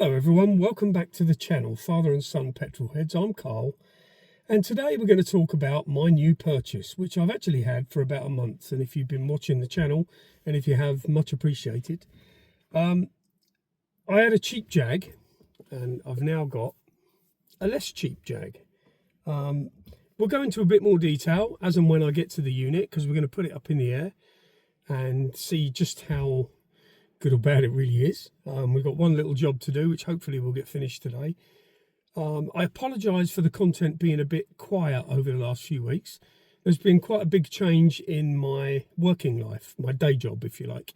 Hello everyone, welcome back to the channel, Father and Son Petrolheads. I'm Carl, and today we're going to talk about my new purchase, which I've actually had for about a month. And if you've been watching the channel, and if you have, much appreciated. I had a cheap Jag, and I've now got a less cheap Jag. We'll go into a bit more detail as and when I get to the unit, because we're going to put it up in the air and see just how good or bad it really is. We've got one little job to do, which hopefully we'll get finished today. I apologise for the content being a bit quiet over the last few weeks. There's been quite a big change in my working life, my day job, if you like.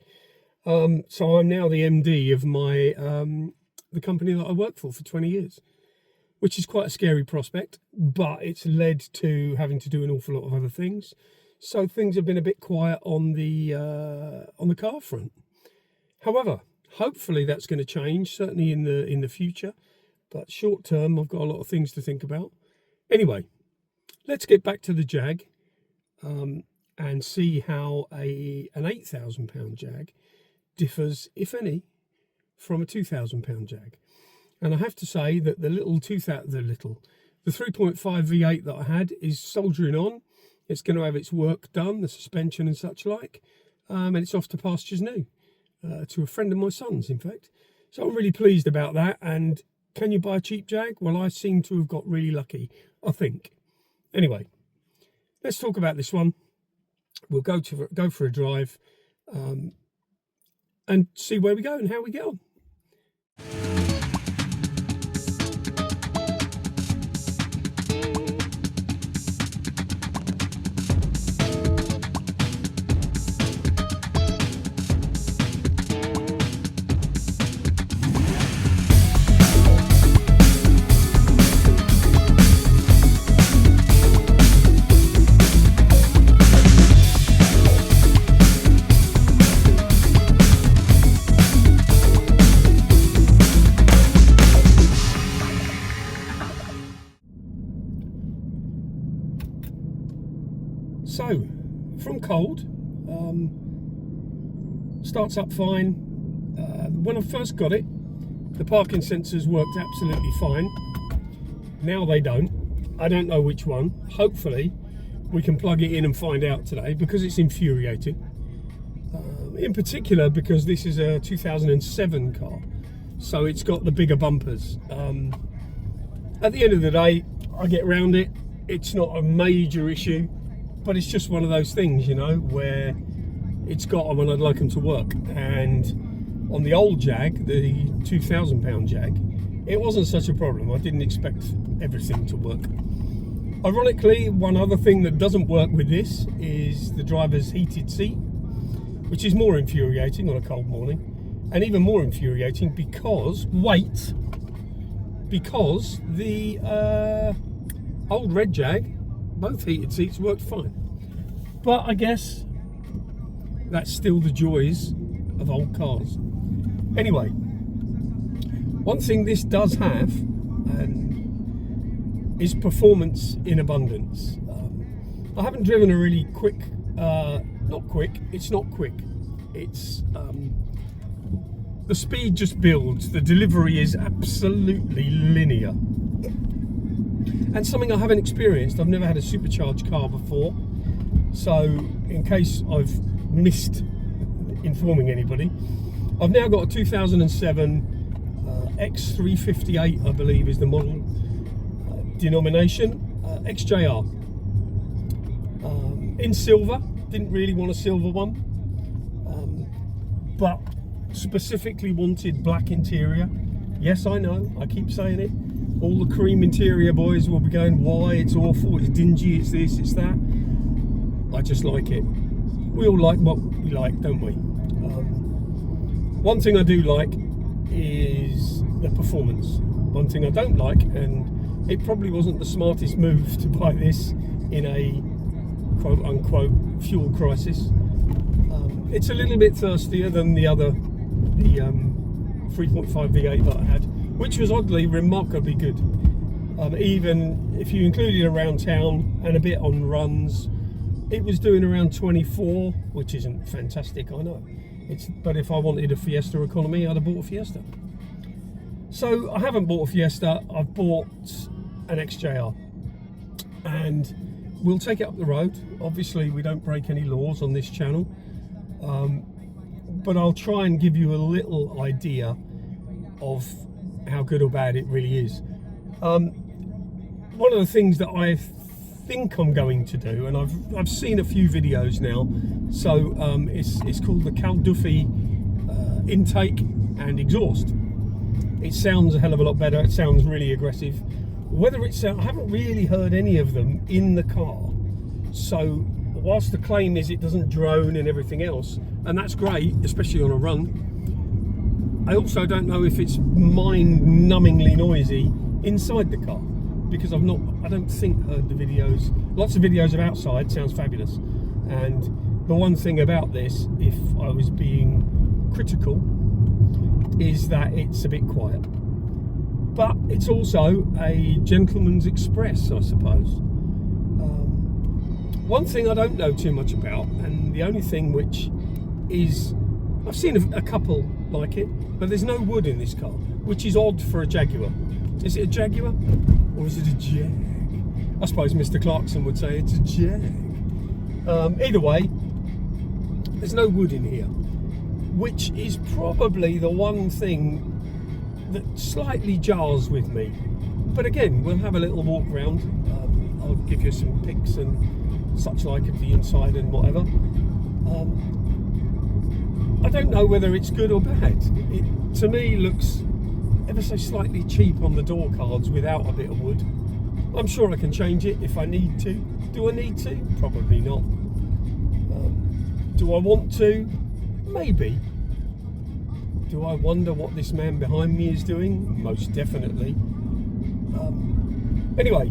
So I'm now the MD of my the company that I work for 20 years, which is quite a scary prospect, but it's led to having to do an awful lot of other things. So things have been a bit quiet on the car front. However, hopefully that's going to change, certainly in the future. But short term, I've got a lot of things to think about. Anyway, let's get back to the Jag and see how an £8,000 Jag differs, if any, from a £2,000 Jag. And I have to say that the 3.5 V8 that I had is soldiering on. It's going to have its work done, the suspension and such like, and it's off to pastures new. To a friend of my son's, in fact. So I'm really pleased about that. And can you buy a cheap Jag? Well, I seem to have got really lucky, I think. Anyway, let's talk about this one. We'll go for a drive and see where we go and how we get on. So, from cold, starts up fine. When I first got it, the parking sensors worked absolutely fine. Now they don't. I don't know which one. Hopefully, we can plug it in and find out today, because it's infuriating. In particular, because this is a 2007 car, so it's got the bigger bumpers. At the end of the day, I get around it. It's not a major issue. But it's just one of those things, you know, where it's got them and I'd like them to work. And on the old Jag, the £2,000 Jag, it wasn't such a problem. I didn't expect everything to work. Ironically, one other thing that doesn't work with this is the driver's heated seat, which is more infuriating on a cold morning. And even more infuriating because the old red Jag, both heated seats worked fine. But I guess that's still the joys of old cars. Anyway, one thing this does have is performance in abundance. I haven't driven a really quick, it's not quick. It's, the speed just builds. The delivery is absolutely linear. And something I haven't experienced. I've never had a supercharged car before, so in case I've missed informing anybody, I've now got a 2007 X358, I believe is the model denomination, XJR, in silver. Didn't really want a silver one, but specifically wanted black interior. Yes, I know, I keep saying it. All the cream interior boys will be going, why? It's awful, it's dingy, it's this, it's that. I just like it. We all like what we like, don't we? One thing I do like is the performance. One thing I don't like, and it probably wasn't the smartest move to buy this in a quote-unquote fuel crisis. It's a little bit thirstier than the 3.5 V8 that I had, which was oddly remarkably good. Even if you included around town and a bit on runs, it was doing around 24, which isn't fantastic, I know. But if I wanted a Fiesta economy, I'd have bought a Fiesta. So I haven't bought a Fiesta, I've bought an XJR, and we'll take it up the road. Obviously we don't break any laws on this channel, but I'll try and give you a little idea of how good or bad it really is. One of the things that I think I'm going to do, and I've seen a few videos now, so it's called the Calduffy intake and exhaust. It sounds a hell of a lot better. It sounds really aggressive. Whether it's I haven't really heard any of them in the car, so whilst the claim is it doesn't drone and everything else, and that's great, especially on a run, I also don't know if it's mind-numbingly noisy inside the car, because I don't think heard the videos. Lots of videos of outside, sounds fabulous. And the one thing about this, if I was being critical, is that it's a bit quiet. But it's also a gentleman's express, I suppose. One thing I don't know too much about, and the only thing which is, I've seen a couple like it, but there's no wood in this car, which is odd for a Jaguar. Is it a Jaguar or is it a Jag? I suppose Mr. Clarkson would say it's a Jag. Either way, there's no wood in here, which is probably the one thing that slightly jars with me. But again, we'll have a little walk round. I'll give you some pics and such like of the inside and whatever. I don't know whether it's good or bad. It, to me, looks ever so slightly cheap on the door cards without a bit of wood. I'm sure I can change it if I need to. Do I need to? Probably not. Do I want to? Maybe. Do I wonder what this man behind me is doing? Most definitely. Anyway,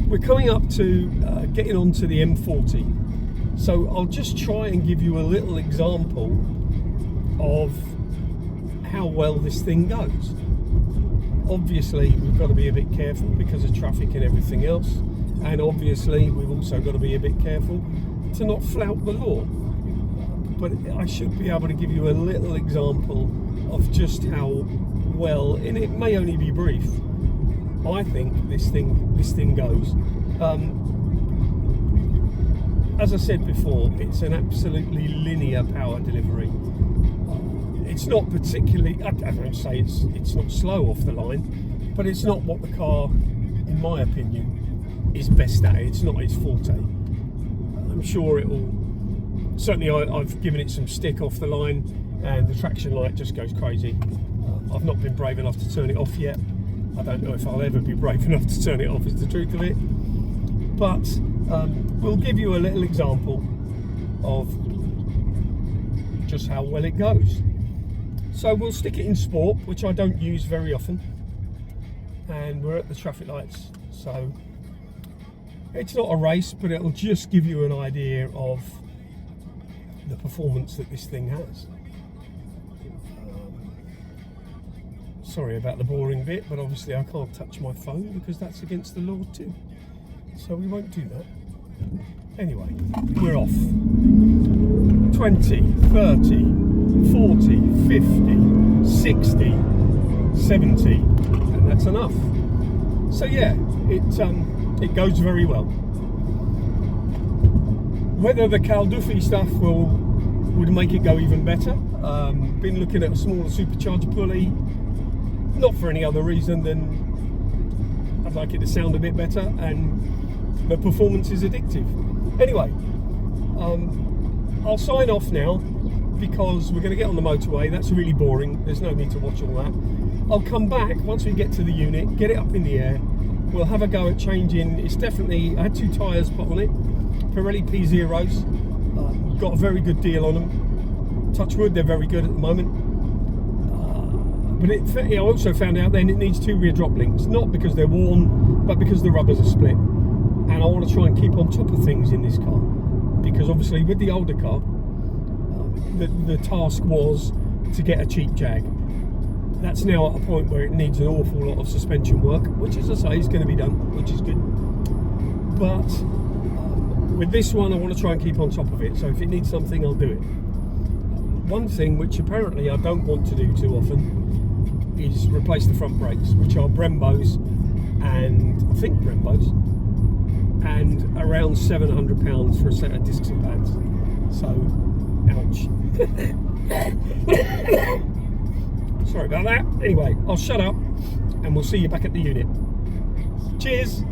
we're coming up to getting onto the M40. So I'll just try and give you a little example of how well this thing goes. Obviously, we've got to be a bit careful because of traffic and everything else. And obviously, we've also got to be a bit careful to not flout the law. But I should be able to give you a little example of just how well, and it may only be brief, I think this thing goes. As I said before, it's an absolutely linear power delivery. It's not particularly, I don't say it's not slow off the line, but it's not what the car, in my opinion, is best at. It's not its forte. I'm sure it will. Certainly, I've given it some stick off the line, and the traction light just goes crazy. I've not been brave enough to turn it off yet. I don't know if I'll ever be brave enough to turn it off, is the truth of it. But we'll give you a little example of just how well it goes. So we'll stick it in sport, which I don't use very often, and we're at the traffic lights, so it's not a race, but it'll just give you an idea of the performance that this thing has. Sorry about the boring bit, but obviously I can't touch my phone because that's against the law too, so we won't do that. Anyway, we're off. 20, 30, 40, 50, 60, 70, and that's enough. So yeah, it goes very well. Whether the Calduffy stuff would make it go even better, been looking at a smaller supercharged pulley, not for any other reason than I'd like it to sound a bit better, and the performance is addictive. Anyway, I'll sign off now because we're going to get on the motorway. That's really boring. There's no need to watch all that. I'll come back once we get to the unit, get it up in the air. We'll have a go at changing. It's definitely, I had 2 tyres put on it, Pirelli P0s. Got a very good deal on them. Touch wood, they're very good at the moment. But I also found out then it needs 2 rear drop links, not because they're worn, but because the rubbers are split. And I want to try and keep on top of things in this car, because obviously with the older car, the task was to get a cheap Jag. That's now at a point where it needs an awful lot of suspension work, which, as I say, is going to be done, which is good. But with this one, I want to try and keep on top of it, so if it needs something, I'll do it. One thing which apparently I don't want to do too often is replace the front brakes, which are Brembos, and I think Brembos, and around £700 for a set of discs and pads. So, ouch. Sorry about that. Anyway, I'll shut up and we'll see you back at the unit. Cheers.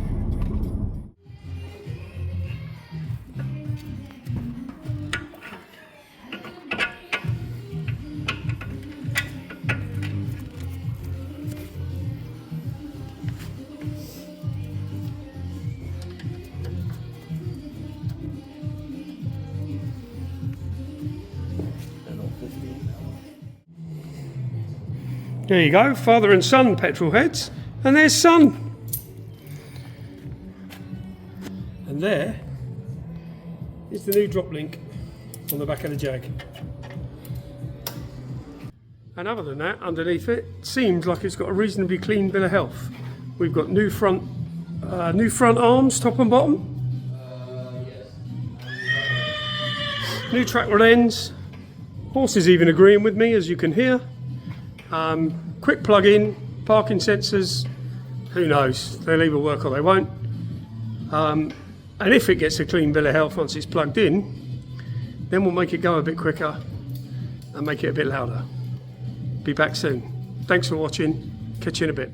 There you go, father and son petrol heads, and there's son. And there is the new drop link on the back of the Jag. And other than that, underneath it, seems like it's got a reasonably clean bill of health. We've got new front arms, top and bottom. New track rod ends. Horse is even agreeing with me, as you can hear. Quick plug-in, parking sensors, who knows, they'll either work or they won't. And if it gets a clean bill of health once it's plugged in, then we'll make it go a bit quicker and make it a bit louder. Be back soon. Thanks for watching, catch you in a bit.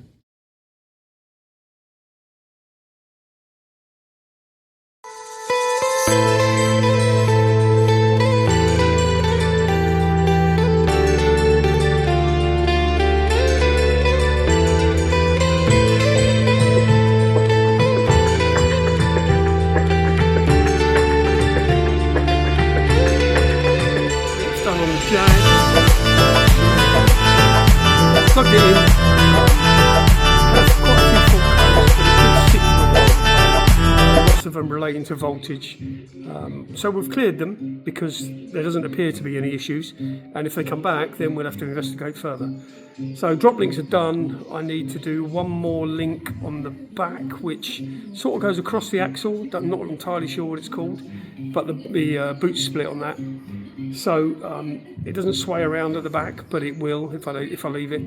Plugged it in. There's quite a few fault codes, but it did 6 with it. Lots of them relating to voltage. So we've cleared them because there doesn't appear to be any issues. And if they come back, then we'll have to investigate further. So drop links are done. I need to do one more link on the back, which sort of goes across the axle. I'm not entirely sure what it's called, but the boot's split on that. So it doesn't sway around at the back, but it will if I leave it.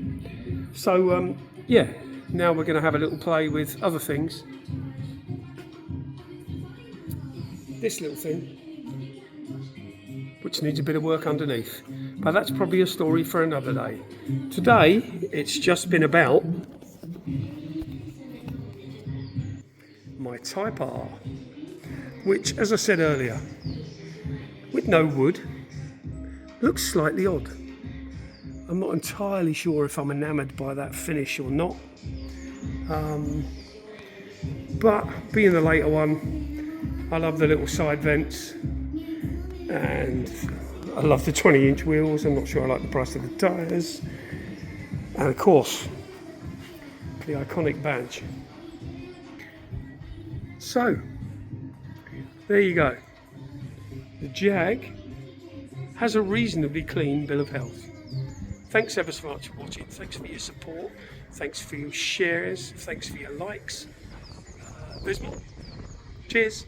So yeah, now we're going to have a little play with other things. This little thing, which needs a bit of work underneath, but that's probably a story for another day. Today it's just been about my Type R, which, as I said earlier, with no wood, looks slightly odd. I'm not entirely sure if I'm enamoured by that finish or not. But being the later one, I love the little side vents and I love the 20-inch wheels. I'm not sure I like the price of the tyres. And of course, the iconic badge. So, there you go. The Jag has a reasonably clean bill of health. Thanks ever so much for watching. Thanks for your support. Thanks for your shares. Thanks for your likes. There's more. Cheers.